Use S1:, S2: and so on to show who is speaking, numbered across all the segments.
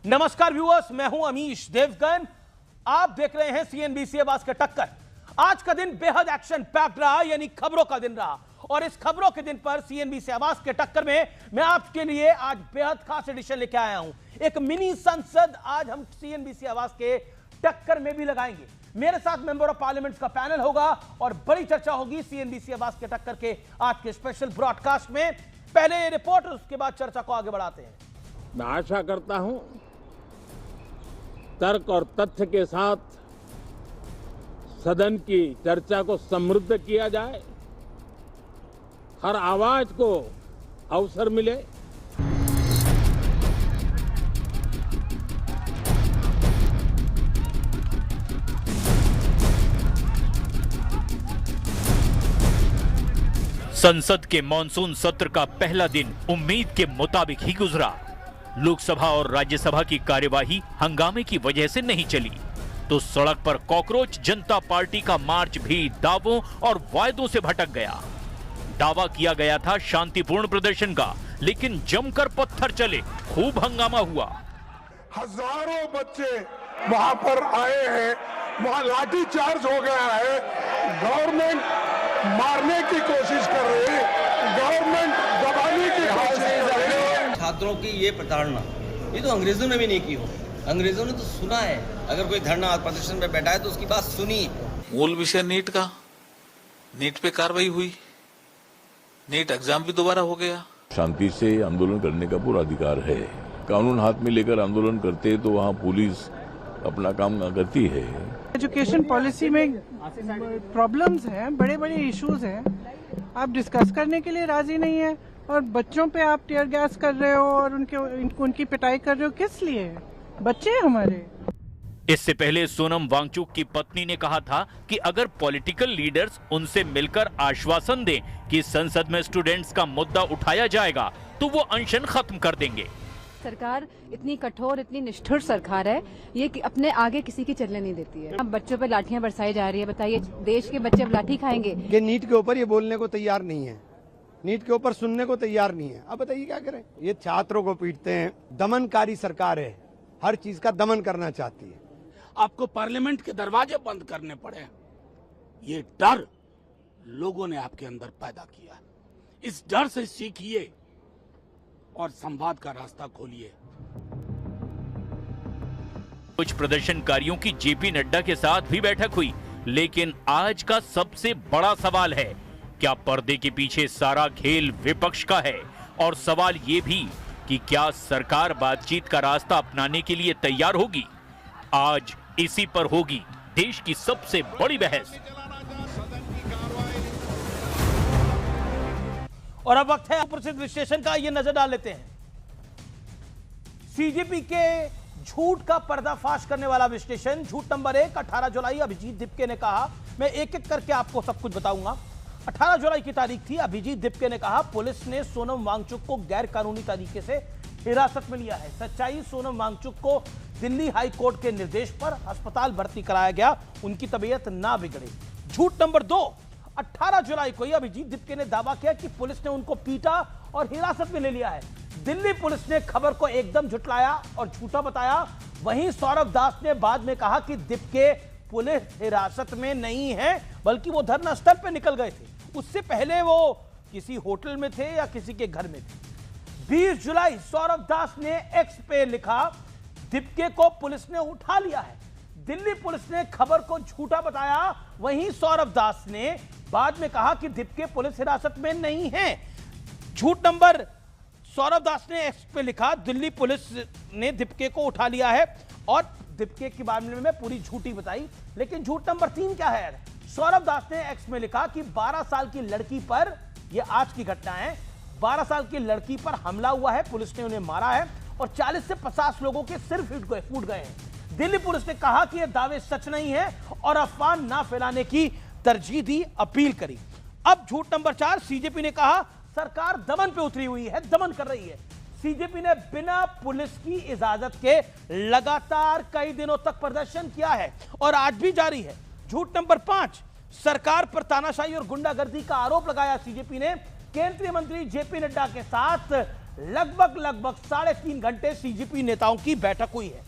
S1: नमस्कार व्यूअर्स, मैं हूं अमीश देवगन। आप देख रहे हैं सीएनबीसी आवाज का टक्कर। आज का दिन बेहद एक्शन पैक्ड रहा, यानी खबरों का दिन रहा। और इस खबरों के दिन पर सीएनबीसी आवाज के टक्कर में मैं आपके लिए आज बेहद खास एडिशन लेके आया हूं। एक मिनी संसद आज हम सीएनबीसी आवाज के टक्कर में भी लगाएंगे। मेरे साथ मेंबर ऑफ पार्लियामेंट का पैनल होगा और बड़ी चर्चा होगी सीएनबीसी आवाज के टक्कर के आज के स्पेशल ब्रॉडकास्ट में। पहले रिपोर्ट, उसके बाद चर्चा को आगे बढ़ाते हैं।
S2: मैं आशा करता हूं तर्क और तथ्य के साथ सदन की चर्चा को समृद्ध किया जाए, हर आवाज को अवसर मिले।
S3: संसद के मॉनसून सत्र का पहला दिन उम्मीद के मुताबिक ही गुजरा। लोकसभा और राज्यसभा की कार्यवाही हंगामे की वजह से नहीं चली, तो सड़क पर कॉकरोच जनता पार्टी का मार्च भी दावों और वायदों से भटक गया। दावा किया गया था शांतिपूर्ण प्रदर्शन का, लेकिन जमकर पत्थर चले, खूब हंगामा हुआ।
S4: हजारों बच्चे वहां पर आए हैं, वहां लाठी चार्ज हो गया है। गवर्नमेंट मारने की कोशिश कर रही है, गवर्नमेंट दबाने की कोशिश कर रही है।
S5: छात्रों की ये प्रताड़ना ये तो अंग्रेजों ने भी नहीं की हो। अंग्रेजों ने तो सुना है, अगर कोई धरना और प्रदर्शन पे बैठा है तो उसकी बात सुनी।
S6: मूल विषय नीट का, नीट पे कार्रवाई हुई, नीट एग्जाम भी दोबारा हो गया।
S7: शांति से आंदोलन करने का पूरा अधिकार है। कानून हाथ में लेकर आंदोलन करते हैं तो वहाँ पुलिस अपना काम करती है।
S8: एजुकेशन पॉलिसी में प्रॉब्लम्स हैं, बड़े बड़े इश्यूज हैं, आप डिस्कस करने के लिए राजी नहीं है और बच्चों पे आप टीयर गैस कर रहे हो और उनकी पिटाई कर रहे हो। किस लिए? बच्चे हमारे।
S3: इससे पहले सोनम वांगचुक की पत्नी ने कहा था कि अगर पॉलिटिकल लीडर्स उनसे मिलकर आश्वासन दें कि संसद में स्टूडेंट्स का मुद्दा उठाया जाएगा तो वो अनशन खत्म कर देंगे।
S9: सरकार इतनी कठोर, इतनी निष्ठुर सरकार है, ये कि अपने आगे किसी की चलने नहीं देती है। अब बच्चों पे लाठियां बरसाई जा रही है। बताइए, देश के बच्चे अब लाठी खाएंगे?
S10: ये नीट के ऊपर ये बोलने को तैयार नहीं है, नीट के ऊपर सुनने को तैयार नहीं है। अब बताइए क्या करें? ये छात्रों को पीटते हैं, दमनकारी सरकार है, हर चीज का दमन करना चाहती है।
S2: आपको पार्लियामेंट के दरवाजे बंद करने पड़े, ये डर लोगों ने आपके अंदर पैदा किया। इस डर से सीखिए और संवाद का रास्ता खोलिए।
S3: कुछ प्रदर्शनकारियों की जेपी नड्डा के साथ भी बैठक हुई, लेकिन आज का सबसे बड़ा सवाल है, क्या पर्दे के पीछे सारा खेल विपक्ष का है? और सवाल ये भी कि क्या सरकार बातचीत का रास्ता अपनाने के लिए तैयार होगी? आज इसी पर होगी देश की सबसे बड़ी बहस।
S1: और अब वक्त है प्रसिद्ध विश्लेषण का, ये नजर डाल लेते हैं। सीजेपी के झूठ का पर्दाफाश करने वाला विश्लेषण। झूठ नंबर 1, 18 जुलाई अभिजीत दिपके ने कहा, मैं एक एक करके आपको सब कुछ बताऊंगा। 18 जुलाई की तारीख थी। अभिजीत दिपके ने कहा, पुलिस ने सोनम वांगचुक को गैर कानूनी तरीके से हिरासत में लिया है। सच्चाई, सोनम वांगचुक को दिल्ली हाई कोर्ट के निर्देश पर अस्पताल भर्ती कराया गया, उनकी तबीयत ना बिगड़े। झूठ नंबर 2, 18 जुलाई को ही अभिजीत दिपके ने दावा किया कि पुलिस ने उनको पीटा और हिरासत में ले लिया है। दिल्ली पुलिस ने खबर को एकदम झुटलाया और झूठा बताया। वहीं सौरभ दास ने बाद में कहा कि दिपके पुलिस हिरासत में नहीं है, बल्कि वो धरना स्थल पर निकल गए थे। उससे पहले वो किसी होटल में थे या किसी के घर में थे। 20 जुलाई सौरभ दास ने एक्स पे लिखा, दिपके को पुलिस ने उठा लिया है। दिल्ली पुलिस ने खबर को झूठा बताया। वहीं सौरभ दास ने बाद में कहा कि दिपके पुलिस हिरासत में नहीं है। झूठ नंबर, सौरभ दास ने एक्स पे लिखा, दिल्ली पुलिस ने दिपके को उठा लिया है और दिपके के बारे में पूरी झूठी बताई। लेकिन झूठ नंबर 3 क्या है? सौरभ दास ने एक्स में लिखा कि 12 साल की लड़की पर, यह आज की घटना है, 12 साल की लड़की पर हमला हुआ है, पुलिस ने उन्हें मारा है और 40 से 50 लोगों के सिर फूट गए हैं। दिल्ली पुलिस ने कहा कि यह दावे सच नहीं है और अफवाह ना फैलाने की तरजीह दी, अपील करी। अब झूठ नंबर 4, सीजेपी ने कहा सरकार दमन पे उतरी हुई है, दमन कर रही है। सीजेपी ने बिना पुलिस की इजाजत के लगातार कई दिनों तक प्रदर्शन किया है और आज भी जारी है। झूठ नंबर 5, सरकार पर तानाशाही और गुंडागर्दी का आरोप लगाया सीजेपी ने। केंद्रीय मंत्री जेपी नड्डा के साथ लगभग 3.5 घंटे सीजीपी नेताओं की बैठक हुई है।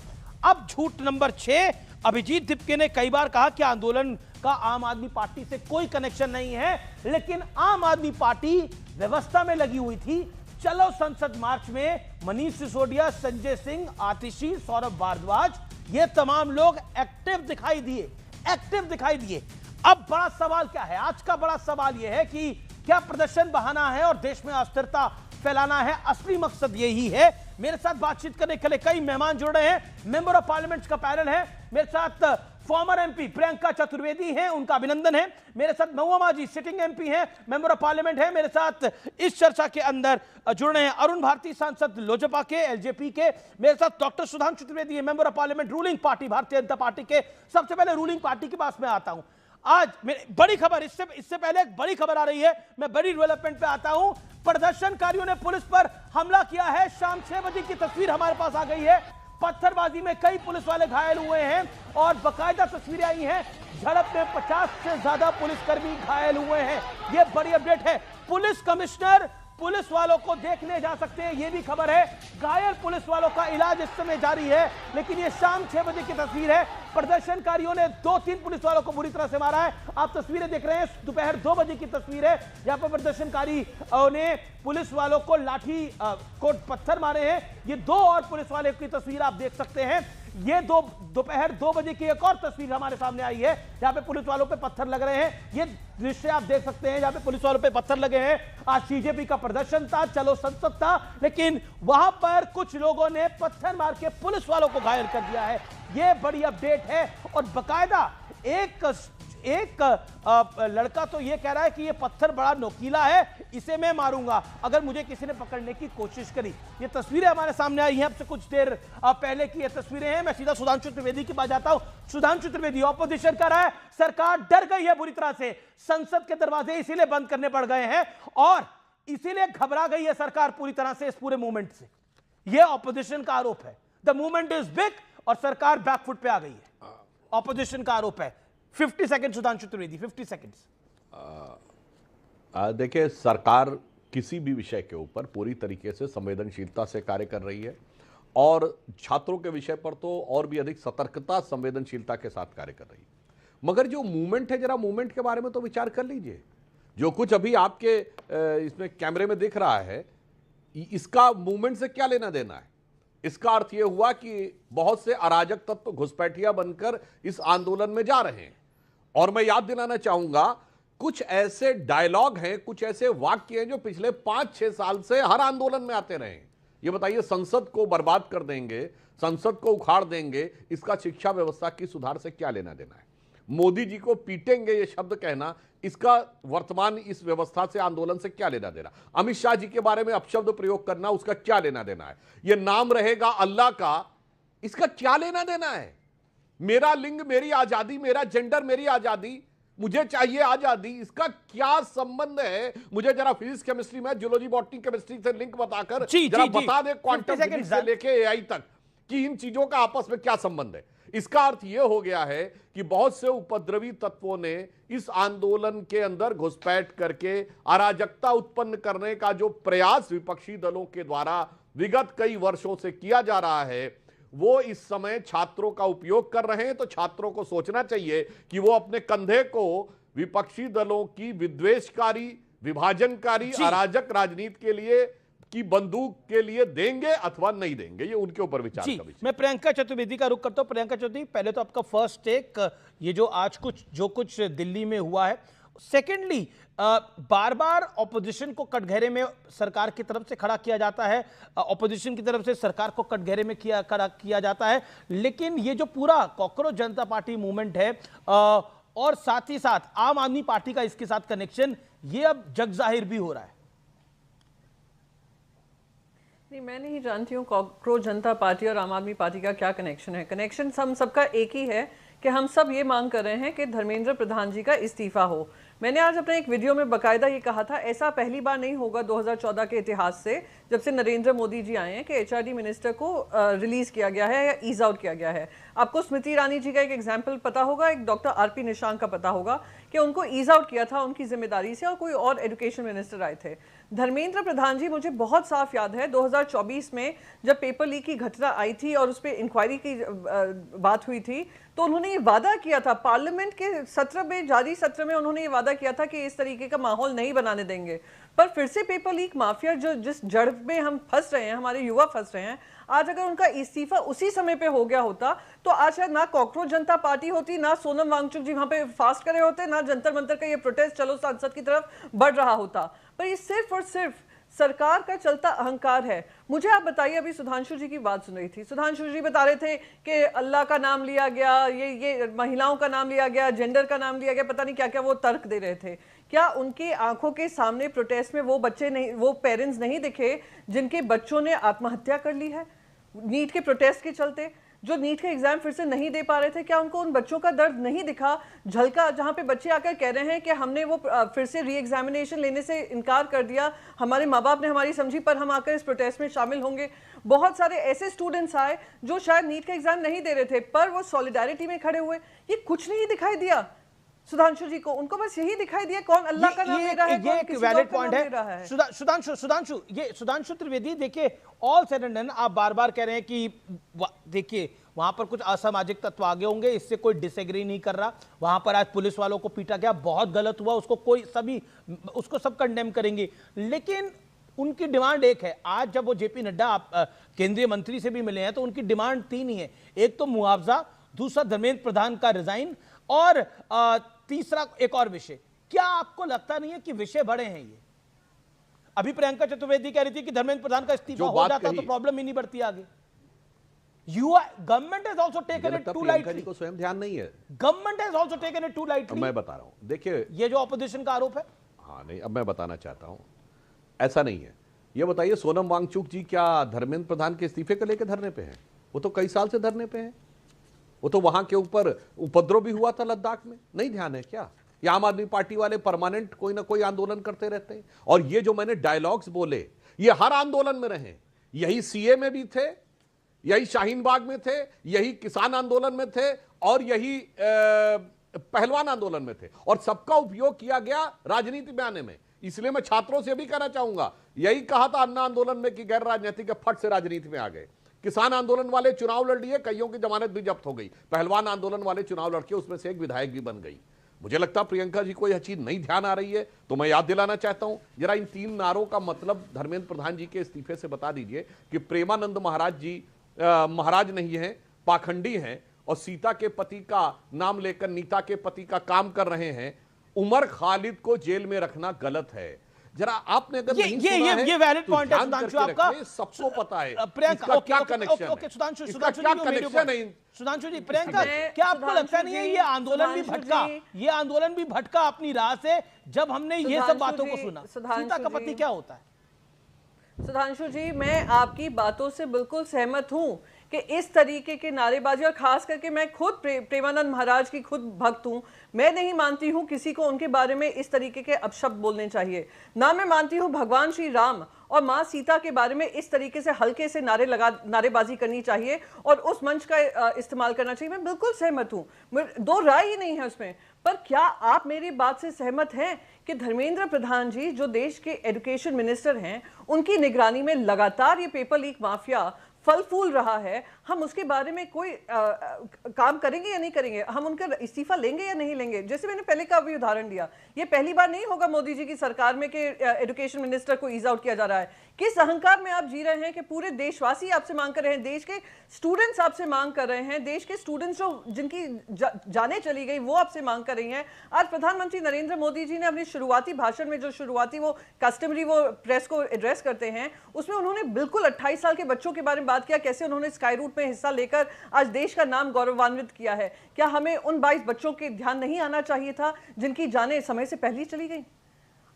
S1: अब झूठ नंबर 6, अभिजीत दिपके ने कई बार कहा कि आंदोलन का आम आदमी पार्टी से कोई कनेक्शन नहीं है, लेकिन आम आदमी पार्टी व्यवस्था में लगी हुई थी। चलो संसद मार्च में मनीष सिसोदिया, संजय सिंह, आतिशी, सौरभ भारद्वाज, ये तमाम लोग एक्टिव दिखाई दिए। अब बड़ा सवाल क्या है? आज का बड़ा सवाल यह है कि क्या प्रदर्शन बहाना है और देश में अस्थिरता फैलाना है? असली मकसद यही है। मेरे साथ बातचीत करने के लिए कई मेहमान जुड़ रहे हैं। मेंबर ऑफ पार्लियामेंट का पैनल है। मेरे साथ फॉर्मर एमपी प्रियंका चतुर्वेदी हैं, उनका अभिनंदन है। मेरे साथ महुआ माझी सिटिंग एमपी हैं, मेंबर ऑफ पार्लियामेंट है। मेरे साथ इस चर्चा के अंदर जुड़ रहे हैं अरुण भारती, सांसद लोजपा के, एलजेपी के। मेरे साथ डॉक्टर सुधांशु त्रिवेदी है, member of parliament ruling party Bharatiya Janata party के। सबसे पहले रूलिंग पार्टी के पास में आता हूं। आज बड़ी खबर, इससे पहले एक बड़ी खबर आ रही है, मैं बड़ी डेवलपमेंट पे आता हूं। प्रदर्शनकारियों ने पुलिस पर हमला किया है। शाम 6 बजे की तस्वीर हमारे पास आ गई है। पत्थरबाजी में कई पुलिस वाले घायल हुए हैं और बाकायदा तस्वीरें आई हैं। झड़प में 50 से ज्यादा पुलिसकर्मी घायल हुए हैं। यह बड़ी अपडेट है। पुलिस कमिश्नर पुलिस वालों को देखने जा सकते हैं, यह भी खबर है। घायल पुलिस वालों का इलाज इस समय जारी है, लेकिन यह शाम 6 बजे की तस्वीर है। प्रदर्शनकारियों ने 2-3 पुलिस वालों को बुरी तरह से मारा है। आप तस्वीरें देख रहे हैं, दोपहर 2 बजे की तस्वीर है, जहां पर प्रदर्शनकारियों ने पुलिस वालों को लाठी को पत्थर मारे हैं। ये 2 और पुलिस वाले की तस्वीर आप देख सकते हैं। ये दोपहर 2 बजे की एक और तस्वीर हमारे सामने आई है, जहां पे पुलिस वालों पे पत्थर लग रहे हैं। ये दृश्य आप देख सकते हैं, जहां पे पुलिस वालों पे पत्थर लगे हैं। आज सीजेपी का प्रदर्शन था, चलो संसद था, लेकिन वहां पर कुछ लोगों ने पत्थर मार के पुलिस वालों को घायल कर दिया है। ये बड़ी अपडेट है। और बाकायदा एक लड़का तो ये कह रहा है कि ये पत्थर बड़ा नोकीला है, इसे मैं मारूंगा अगर मुझे किसी ने पकड़ने की कोशिश करी। ये तस्वीरें हमारे सामने आई हैं, अब से कुछ देर पहले की ये तस्वीरें हैं। मैं सीधा सुधांशु त्रिवेदी के पास जाता हूं। सुधांशु त्रिवेदी, ऑपोजिशन कर रहा है, सरकार डर गई है बुरी तरह से, संसद के दरवाजे इसीलिए बंद करने पड़ गए हैं और इसीलिए घबरा गई है सरकार पूरी तरह से इस पूरे मूवमेंट से। यह ऑपोजिशन का आरोप है। द मूवमेंट इज बिग और सरकार बैकफुट पे आ गई है, ऑपोजिशन का आरोप है। 50 सेकंड सुधांशु त्रिवेदी, 50 सेकंड्स।
S11: देखिए, सरकार किसी भी विषय के ऊपर पूरी तरीके से संवेदनशीलता से कार्य कर रही है और छात्रों के विषय पर तो और भी अधिक सतर्कता, संवेदनशीलता के साथ कार्य कर रही है। मगर जो मूवमेंट है, जरा मूवमेंट के बारे में तो विचार कर लीजिए। जो कुछ अभी आपके इसमें कैमरे में दिख रहा है, इसका मूवमेंट से क्या लेना देना है? इसका अर्थ यह हुआ कि बहुत से अराजक तत्व घुसपैठिया बनकर इस आंदोलन में जा रहे हैं। और मैं याद दिलाना चाहूंगा, कुछ ऐसे डायलॉग हैं, कुछ ऐसे वाक्य हैं जो पिछले 5-6 साल से हर आंदोलन में आते रहे हैं। ये बताइए, संसद को बर्बाद कर देंगे, संसद को उखाड़ देंगे, इसका शिक्षा व्यवस्था की सुधार से क्या लेना देना है? मोदी जी को पीटेंगे, ये शब्द कहना, इसका वर्तमान इस व्यवस्था से, आंदोलन से क्या लेना देना? अमित शाह जी के बारे में अपशब्द प्रयोग करना, उसका क्या लेना देना है? ये नाम रहेगा अल्लाह का, इसका क्या लेना देना है? मेरा लिंग मेरी आजादी, मेरा जेंडर मेरी आजादी, मुझे चाहिए आजादी, इसका क्या संबंध है? मुझे जरा फिजिक्स, केमिस्ट्री में, जियोलॉजी, बॉटनी, केमिस्ट्री से लिंक बताकर जरा बता दे, क्वांटम फिजिक्स से लेके एआई तक, कि इन चीजों का आपस में क्या संबंध है। इसका अर्थ यह हो गया है कि बहुत से उपद्रवी तत्वों ने इस आंदोलन के अंदर घुसपैठ करके अराजकता उत्पन्न करने का जो प्रयास विपक्षी दलों के द्वारा विगत कई वर्षों से किया जा रहा है, वो इस समय छात्रों का उपयोग कर रहे हैं। तो छात्रों को सोचना चाहिए कि वो अपने कंधे को विपक्षी दलों की विद्वेषकारी, विभाजनकारी, अराजक राजनीति के लिए की बंदूक के लिए देंगे अथवा नहीं देंगे, ये उनके ऊपर विचार का विषय।
S1: मैं प्रियंका चतुर्वेदी का रुख करता हूं। प्रियंका चतुर्वेदी, पहले तो आपका फर्स्ट टेक, ये जो आज जो कुछ दिल्ली में हुआ है। सेकेंडली, बार बार ऑपोजिशन को कटघरे में सरकार की तरफ से खड़ा किया जाता है, ऑपोजिशन की तरफ से सरकार को कटघरे में खड़ा किया जाता है, लेकिन ये जो पूरा कॉकरोच जनता पार्टी मूवमेंट है और साथ ही साथ आम आदमी पार्टी का इसके साथ कनेक्शन, ये अब जग जाहिर भी हो रहा है।
S12: नहीं, मैं नहीं जानती हूँ कॉकरोच जनता पार्टी और आम आदमी पार्टी का क्या कनेक्शन है। कनेक्शन हम सबका एक ही है कि हम सब ये मांग कर रहे हैं कि धर्मेंद्र प्रधान जी का इस्तीफा हो। मैंने आज अपने एक वीडियो में बकायदा ये कहा था, ऐसा पहली बार नहीं होगा 2014 के इतिहास से, जब से नरेंद्र मोदी जी आए हैं, कि एचआरडी मिनिस्टर को रिलीज किया गया है या ईज आउट किया गया है। आपको स्मृति ईरानी जी का एक एग्जाम्पल पता होगा, एक डॉक्टर आरपी निशांक का पता होगा कि उनको ईज आउट किया था उनकी जिम्मेदारी से और कोई और एजुकेशन मिनिस्टर आए थे। धर्मेंद्र प्रधान जी, मुझे बहुत साफ याद है 2024 में जब पेपर लीक की घटना आई थी और उस पर इंक्वायरी की बात हुई थी, तो उन्होंने ये वादा किया था पार्लियामेंट के सत्र में, जारी सत्र में उन्होंने ये वादा किया था कि इस तरीके का माहौल नहीं बनाने देंगे। पर फिर से पेपर लीक माफिया जो जिस जड़ में हम फंस रहे हैं, हमारे युवा फंस रहे हैं, आज अगर उनका इस्तीफा उसी समय पे हो गया होता तो आज शायद ना कॉकरोच जनता पार्टी होती, ना सोनम वांगचुक जी वहां पे फास्ट करे होते, ना जंतर मंतर का ये प्रोटेस्ट चलो संसद की तरफ बढ़ रहा होता। पर ये सिर्फ और सिर्फ सरकार का चलता अहंकार है। मुझे आप बताइए, अभी सुधांशु जी की बात सुन रही थी, सुधांशु जी बता रहे थे कि अल्लाह का नाम लिया गया, ये महिलाओं का नाम लिया गया, जेंडर का नाम लिया गया, पता नहीं क्या क्या वो तर्क दे रहे थे। क्या उनकी आंखों के सामने प्रोटेस्ट में वो बच्चे नहीं, वो पेरेंट्स नहीं दिखे जिनके बच्चों ने आत्महत्या कर ली है नीट के प्रोटेस्ट के चलते, जो नीट के एग्जाम फिर से नहीं दे पा रहे थे? क्या उनको उन बच्चों का दर्द नहीं दिखा, झलका, जहां पे बच्चे आकर कह रहे हैं कि हमने वो फिर से री एग्जामिनेशन लेने से इनकार कर दिया, हमारे माँ बाप ने हमारी समझी, पर हम आकर इस प्रोटेस्ट में शामिल होंगे। बहुत सारे ऐसे स्टूडेंट्स आए जो शायद नीट का एग्जाम नहीं दे रहे थे, पर वो सॉलिडारिटी में खड़े हुए। ये कुछ नहीं दिखाई दिया सुधांशु जी को, उनको बस यही दिखाई दिया कौन अल्लाह का नाम ले रहा है, कौन किसी और का नाम ले रहा है।
S1: सुधांशु त्रिवेदी, देखिए ऑल सेड एंड डन, आप बार बार कह रहे हैं कि देखिए वहां पर कुछ असामाजिक तत्व आगे होंगे, इससे कोई डिसएग्री नहीं कर रहा। वहां पर आज पुलिस वालों को पीटा गया, बहुत गलत हुआ, उसको सब कंडेम करेंगे। लेकिन उनकी डिमांड एक है, आज जब वो जेपी नड्डा केंद्रीय मंत्री से भी मिले हैं तो उनकी डिमांड 3 ही है। एक तो मुआवजा, दूसरा धर्मेंद्र प्रधान का रिजाइन, और तीसरा एक और विषय। क्या आपको लगता नहीं है कि विषय बड़े हैं ये? अभी प्रियंका चतुर्वेदी कह रही थी कि धर्मेंद्र प्रधान का इस्तीफा हो जाता तो प्रॉब्लम ही नहीं बढ़ती आगे। Government has also taken it too lightly,
S11: को स्वयं ध्यान नहीं है।
S1: Government has also taken it too lightly.
S11: मैं बता रहा हूं, देखिए
S1: ये जो ऑपोजिशन का आरोप है,
S11: हाँ नहीं, अब मैं बताना चाहता हूं, ऐसा नहीं है। ये बताइए, सोनम वांगचुक जी क्या धर्मेंद्र प्रधान के इस्तीफे को लेकर धरने पे हैं? वो तो कई साल से धरने पे हैं। वो तो वहां के ऊपर उपद्रव भी हुआ था लद्दाख में, नहीं ध्यान है क्या? ये आम आदमी पार्टी वाले परमानेंट कोई ना कोई आंदोलन करते रहते हैं। और ये जो मैंने डायलॉग्स बोले, ये हर आंदोलन में रहे। यही सीए में भी थे, यही शाहीन बाग में थे, यही किसान आंदोलन में थे, और यही पहलवान आंदोलन में थे, और सबका उपयोग किया गया राजनीति में आने में। इसलिए मैं छात्रों से भी कहना चाहूंगा, यही कहा था अन्ना आंदोलन में कि गैर राजनीतिक फट से राजनीति में आ गए। किसान आंदोलन वाले चुनाव लड़ लिए, कईयों की जमानत भी जब्त हो गई। पहलवान आंदोलन वाले चुनाव लड़के, उसमें से एक विधायक भी बन गई। मुझे लगता प्रियंका जी को यह चीज नहीं ध्यान आ रही है, तो मैं याद दिलाना चाहता हूं, जरा इन 3 नारों का मतलब धर्मेंद्र प्रधान जी के इस्तीफे से बता दीजिए कि प्रेमानंद महाराज जी महाराज नहीं है, पाखंडी हैं, और सीता के पति का नाम लेकर नीता के पति का काम कर रहे हैं। उमर खालिद को जेल में रखना गलत है। जरा आपने अगर नहीं सुना है,
S1: ये वैलिड पॉइंट है सुधांशु आपका,
S11: सबको पता है
S1: प्रियंका,
S11: क्या कनेक्शन है।
S1: सुधांशु जी, प्रियंका, क्या आपको लगता नहीं है ये आंदोलन भी भटका अपनी राह से, जब हमने ये सब बातों को सुना? सीता का पति क्या होता है?
S12: सुधांशु जी, मैं आपकी बातों से बिल्कुल सहमत हूं कि इस तरीके के नारेबाजी, और खास करके मैं खुद प्रेमानंद महाराज की खुद भक्त हूं, मैं नहीं मानती हूं किसी को उनके बारे में इस तरीके के अपशब्द बोलने चाहिए। ना मैं मानती हूं भगवान श्री राम और माँ सीता के बारे में इस तरीके से हल्के से नारेबाजी करनी चाहिए और उस मंच का इस्तेमाल करना चाहिए। मैं बिल्कुल सहमत हूं, दो राय ही नहीं है उसमें। पर क्या आप मेरी बात से सहमत हैं कि धर्मेंद्र प्रधान जी जो देश के एजुकेशन मिनिस्टर हैं, उनकी निगरानी में लगातार ये पेपर लीक माफिया फल फूल रहा है, हम उसके बारे में कोई काम करेंगे या नहीं करेंगे? हम उनका इस्तीफा लेंगे या नहीं लेंगे? जैसे मैंने पहले का भी उदाहरण दिया, ये पहली बार नहीं होगा मोदी जी की सरकार में कि एजुकेशन मिनिस्टर को ईज आउट किया जा रहा है। किस अहंकार में आप जी रहे हैं कि पूरे देशवासी आपसे मांग कर रहे हैं, देश के स्टूडेंट्स आपसे मांग कर रहे हैं, देश के स्टूडेंट्स जो जिनकी जाने चली गई वो आपसे मांग कर रही हैं। आज प्रधानमंत्री नरेंद्र मोदी जी ने अपने शुरुआती भाषण में, जो शुरुआती वो कस्टमरी वो प्रेस को एड्रेस करते हैं, उसमें उन्होंने बिल्कुल 28 साल के बच्चों के बारे में बात किया, कैसे उन्होंने स्काई रूट में हिस्सा लेकर आज देश का नाम गौरवान्वित किया है। क्या हमें उन 22 बच्चों के ध्यान नहीं आना चाहिए था जिनकी जानें समय से पहले चली गई,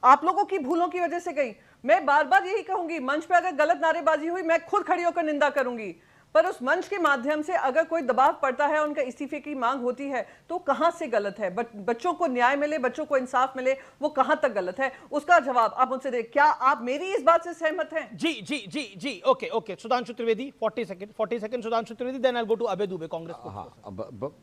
S12: आप लोगों की भूलों की वजह से गई? मैं बार बार यही कहूंगी, मंच पे अगर गलत नारेबाजी हुई मैं खुद खड़ी होकर निंदा करूंगी, पर उस मंच के माध्यम से अगर कोई दबाव पड़ता है, उनका इस्तीफे की मांग होती है, तो कहां से गलत है? बच्चों को न्याय मिले, बच्चों को इंसाफ मिले, वो कहां तक गलत है? उसका जवाब आप मुझसे दें। क्या आप मेरी इस बात से सहमत हैं?
S1: जी जी जी जी, okay Sudhanshu Trivedi, 40 second Sudhanshu Trivedi, then I will go to Abhay Dubey, Congress को।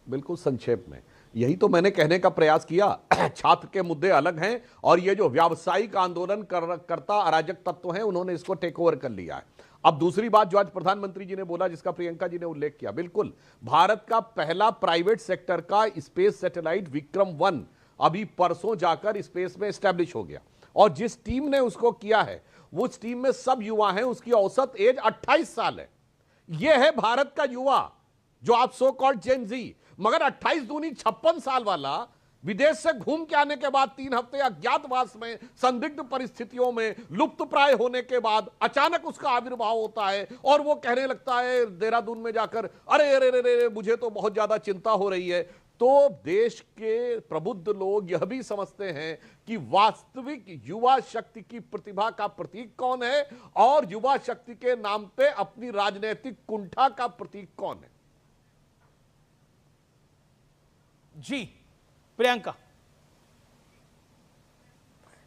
S11: बिल्कुल संक्षेप में यही तो मैंने कहने का प्रयास किया। छात्र के मुद्दे अलग हैं और ये जो व्यावसायिक आंदोलन करता अराजक तत्व हैं, उन्होंने इसको टेक ओवर कर लिया है। अब दूसरी बात जो आज प्रधानमंत्री जी ने बोला, जिसका प्रियंका जी ने उल्लेख किया, बिल्कुल, भारत का पहला प्राइवेट सेक्टर का स्पेस सैटेलाइट विक्रम-1 अभी परसों जाकर स्पेस में एस्टैब्लिश हो गया, और जिस टीम ने उसको किया है वो उस टीम में सब युवा हैं, उसकी औसत एज 28 साल है। यह है भारत का युवा, जो आप सो कॉल्ड जेन जी। मगर 28 दूनी 56 साल वाला विदेश से घूम के आने के बाद 3 हफ्ते अज्ञातवास में संदिग्ध परिस्थितियों में लुप्त प्राय होने के बाद अचानक उसका आविर्भाव होता है और वो कहने लगता है देहरादून में जाकर, अरे अरे अरे मुझे तो बहुत ज्यादा चिंता हो रही है। तो देश के प्रबुद्ध लोग यह भी समझते हैं कि वास्तविक युवा शक्ति की प्रतिभा का प्रतीक कौन है और युवा शक्ति के नाम पे अपनी राजनीतिक कुंठा का प्रतीक कौन है।
S1: जी प्रियंका।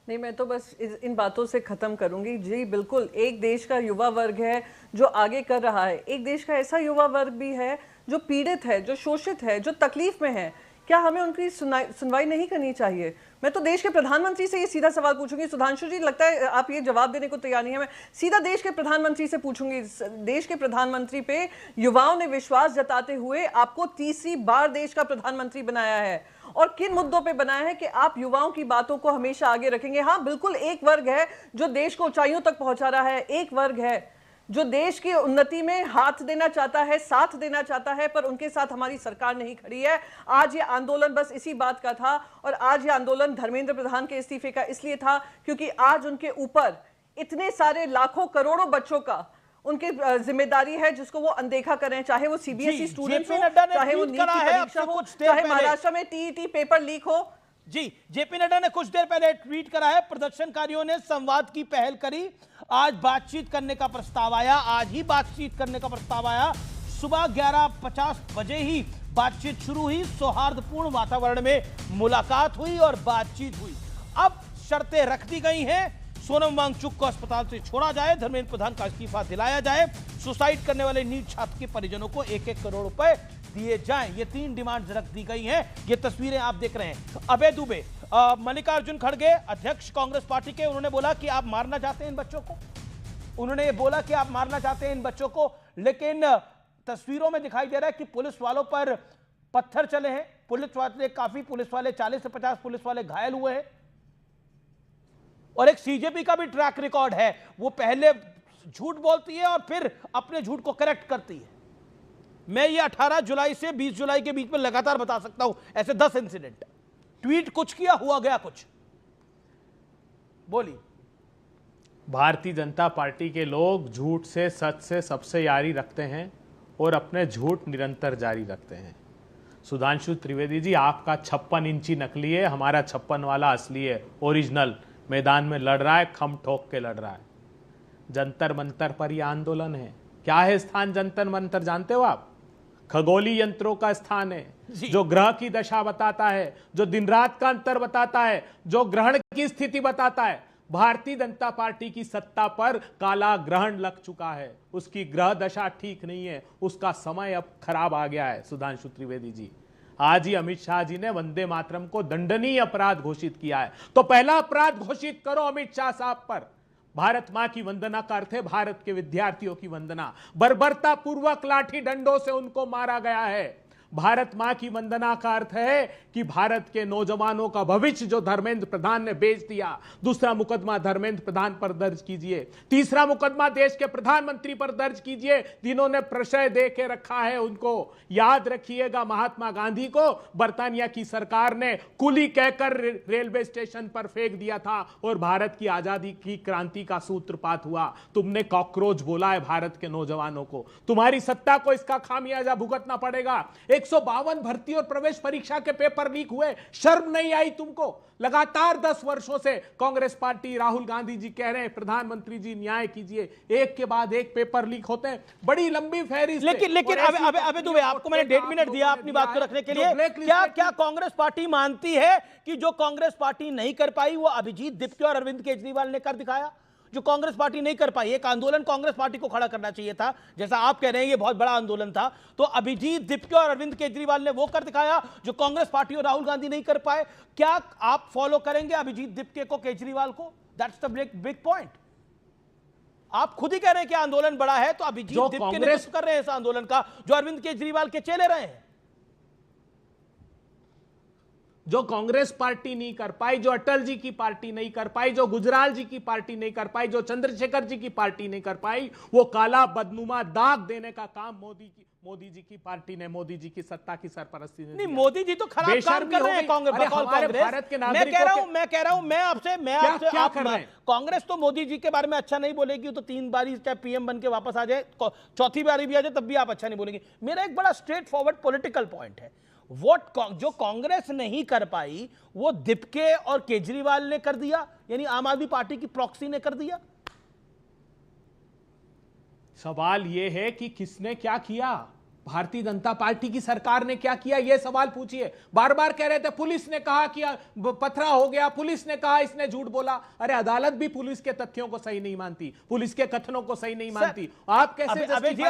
S12: नहीं, मैं तो बस इन बातों से खत्म करूंगी। जी बिल्कुल, एक देश का युवा वर्ग है जो आगे कर रहा है, एक देश का ऐसा युवा वर्ग भी है जो पीड़ित है, जो शोषित है, जो तकलीफ में है। क्या हमें उनकी सुनवाई नहीं करनी चाहिए? मैं तो देश के प्रधानमंत्री से ये सीधा सवाल पूछूंगी। सुधांशु जी, लगता है आप ये जवाब देने को तैयार नहीं है। मैं सीधा देश के प्रधानमंत्री से पूछूंगी। देश के प्रधानमंत्री पे युवाओं ने विश्वास जताते हुए आपको तीसरी बार देश का प्रधानमंत्री बनाया है, और किन मुद्दों पे बनाया है कि आप युवाओं की बातों को हमेशा आगे रखेंगे। हाँ बिल्कुल, एक वर्ग है जो देश को ऊंचाइयों तक पहुंचा रहा है, एक वर्ग है जो देश की उन्नति में हाथ देना चाहता है, साथ देना चाहता है, पर उनके साथ हमारी सरकार नहीं खड़ी है। आज ये आंदोलन बस इसी बात का था, और आज ये आंदोलन धर्मेंद्र प्रधान के इस्तीफे का इसलिए था क्योंकि आज उनके ऊपर इतने सारे लाखों करोड़ों बच्चों का उनकी जिम्मेदारी है जिसको वो अनदेखा करें, चाहे वो सीबीएसई स्टूडेंट्स हो, चाहे वो नीट की परीक्षा हो, चाहे महाराष्ट्र में टीईटी पेपर लीक हो।
S1: जी, जेपी नड्डा ने कुछ देर पहले ट्वीट करा है, प्रदर्शनकारियों ने संवाद की पहल करी, आज बातचीत करने का प्रस्ताव आया, आज ही बातचीत करने का प्रस्ताव आया। सुबह 11:50 बजे ही बातचीत शुरू हुई, सौहार्दपूर्ण वातावरण में मुलाकात हुई और बातचीत हुई। अब शर्तें रख दी गई हैं, सोनम वांगचुक को अस्पताल से छोड़ा जाए, धर्मेंद्र प्रधान का इस्तीफा दिलाया जाए, सुसाइड करने वाले नीट छात्र के परिजनों को 1-1 करोड़ रुपए दिए जाएं। ये 3 डिमांड्स रख दी गई हैं। ये तस्वीरें आप देख रहे हैं। अभय दुबे, मल्लिकार्जुन खड़गे, अध्यक्ष कांग्रेस पार्टी के, उन्होंने बोला कि आप मारना चाहते हैं इन बच्चों को, उन्होंने ये बोला कि आप मारना चाहते हैं इन बच्चों को, लेकिन तस्वीरों में दिखाई दे रहा है कि पुलिस वालों पर पत्थर चले हैं, काफी पुलिस वाले 40 से 50 पुलिस वाले घायल हुए हैं। और एक सीजेपी का भी ट्रैक रिकॉर्ड है, वो पहले झूठ बोलती है और फिर अपने झूठ को करेक्ट करती है। मैं ये 18 जुलाई से 20 जुलाई के बीच में लगातार बता सकता हूं ऐसे 10 इंसिडेंट। ट्वीट कुछ किया, हुआ गया कुछ। बोलिए।
S13: भारतीय जनता पार्टी के लोग झूठ से सच से सबसे यारी रखते हैं और अपने झूठ निरंतर जारी रखते हैं। सुधांशु त्रिवेदी जी, आपका 56 इंची नकली है, हमारा 56 वाला असली है, ओरिजिनल। मैदान में लड़ रहा है, खम ठोक के लड़ रहा है। जंतर मंतर पर यह आंदोलन है। क्या है स्थान जंतर मंतर, जानते हो आप? खगोलीय यंत्रों का स्थान है, जो ग्रह की दशा बताता है, जो दिन रात का अंतर बताता है, जो ग्रहण की स्थिति बताता है। भारतीय जनता पार्टी की सत्ता पर काला ग्रहण लग चुका है, उसकी ग्रह दशा ठीक नहीं है, उसका समय अब खराब आ गया है। सुधांशु त्रिवेदी जी, आज ही अमित शाह जी ने वंदे मातरम को दंडनीय अपराध घोषित किया है, तो पहला अपराध घोषित करो अमित शाह साहब पर। भारत मां की वंदना का अर्थ है भारत के विद्यार्थियों की वंदना। बर्बरता पूर्वक लाठी डंडों से उनको मारा गया है। भारत मां की वंदना का अर्थ है कि भारत के नौजवानों का भविष्य जो धर्मेंद्र प्रधान ने बेच दिया। दूसरा मुकदमा धर्मेंद्र प्रधान पर दर्ज कीजिए, तीसरा मुकदमा देश के प्रधानमंत्री पर दर्ज कीजिए, जिन्होंने प्रशय दे के रखा है उनको। याद रखिएगा, महात्मा गांधी को बर्तानिया की सरकार ने कुली कहकर रेलवे स्टेशन पर फेंक दिया था और भारत की आजादी की क्रांति का सूत्रपात हुआ। तुमने कॉकरोच बोला है भारत के नौजवानों को। तुम्हारी सत्ता को इसका खामियाजा भुगतना पड़ेगा। 152 भर्ती और प्रवेश परीक्षा के पेपर लीक हुए, शर्म नहीं आई तुमको? लगातार 10 वर्षों से कांग्रेस पार्टी, राहुल गांधी जी कह रहे हैं प्रधानमंत्री जी न्याय कीजिए, एक के बाद एक पेपर लीक होते हैं। बड़ी लंबी फहरिस्त।
S1: लेकिन अबे दुबे, आपको मैंने 1.5 मिनट दिया अपनी बात को रखने के लिए। क्या कांग्रेस पार्टी मानती है कि जो कांग्रेस पार्टी नहीं कर पाई वो अभिजीत दिपके और अरविंद केजरीवाल ने कर दिखाया? जो कांग्रेस पार्टी नहीं कर पाई। एक आंदोलन कांग्रेस पार्टी को खड़ा करना चाहिए था, जैसा आप कह रहे हैं ये बहुत बड़ा आंदोलन था, तो अभिजीत दिपके और अरविंद केजरीवाल ने वो कर दिखाया जो कांग्रेस पार्टी और राहुल गांधी नहीं कर पाए। क्या आप फॉलो करेंगे अभिजीत दिपके को, केजरीवाल को? That's the big point. आप खुद ही कह रहे हैं कि आंदोलन बड़ा है, तो अभिजीत दिपके नेतृत्व कर रहे हैं इस आंदोलन का, जो अरविंद केजरीवाल के चेले रहे हैं।
S13: जो कांग्रेस पार्टी नहीं कर पाई, जो अटल जी की पार्टी नहीं कर पाई, जो गुजराल जी की पार्टी नहीं कर पाई, जो चंद्रशेखर जी की पार्टी नहीं कर पाई, वो काला बदनुमा दाग देने का काम मोदी जी की पार्टी ने, मोदी जी की सत्ता की सरपरस्ती ने।
S1: नहीं, मोदी जी तो खराब काम कर रहे हैं कांग्रेस।
S13: भारत के नागरिकों
S1: मैं कह रहा हूं मैं आपसे
S13: क्या कर रहे हैं?
S1: कांग्रेस तो मोदी जी के बारे में अच्छा नहीं बोलेगी, तो 3 बारी चाहे पीएम बन के वापस आ जाए, 4थी बारी भी आ जाए, तब भी आप अच्छा नहीं बोलेंगे। मेरा एक बड़ा स्ट्रेट फॉरवर्ड पॉलिटिकल पॉइंट है, जो कांग्रेस नहीं कर पाई वो दिपके और केजरीवाल ने कर दिया, यानी आम आदमी पार्टी की प्रॉक्सी ने कर दिया।
S13: सवाल यह है कि किसने क्या किया, भारतीय जनता पार्टी की सरकार ने क्या किया, यह सवाल पूछिए। बार बार कह रहे थे पुलिस ने कहा कि पथरा हो गया, पुलिस ने कहा इसने झूठ बोला। अरे अदालत भी पुलिस के तथ्यों को सही नहीं मानती, पुलिस के कथनों को सही नहीं मानती। आप कैसे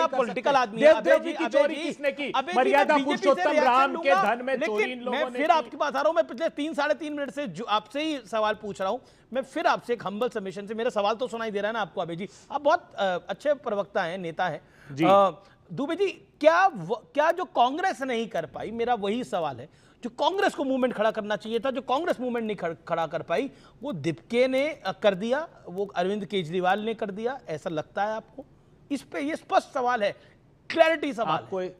S1: पॉलिटिकल आदमी हैं?
S13: देवदेवी की चोरी किसने की? मर्यादा पुरुषोत्तम राम के धन में चोरी इन लोगों ने।
S1: मैं फिर आपके पास आ रहा हूं, मैं पिछले 3-3.5 मिनट से आपसे ही सवाल पूछ रहा हूं। मैं फिर आपसे एक हम्बल सबमिशन से, मेरा सवाल तो सुनाई दे रहा है ना आपको? अभय जी, आप बहुत अच्छे प्रवक्ता हैं, नेता हैं। दुबे जी, क्या जो कांग्रेस नहीं कर पाई, मेरा वही सवाल है, जो कांग्रेस को मूवमेंट खड़ा करना चाहिए था, जो कांग्रेस मूवमेंट नहीं खड़ा कर पाई, वो दिपके ने कर दिया, वो अरविंद केजरीवाल ने कर दिया, ऐसा लगता है आपको? इस पे ये स्पष्ट सवाल है, क्लैरिटी सवाल है।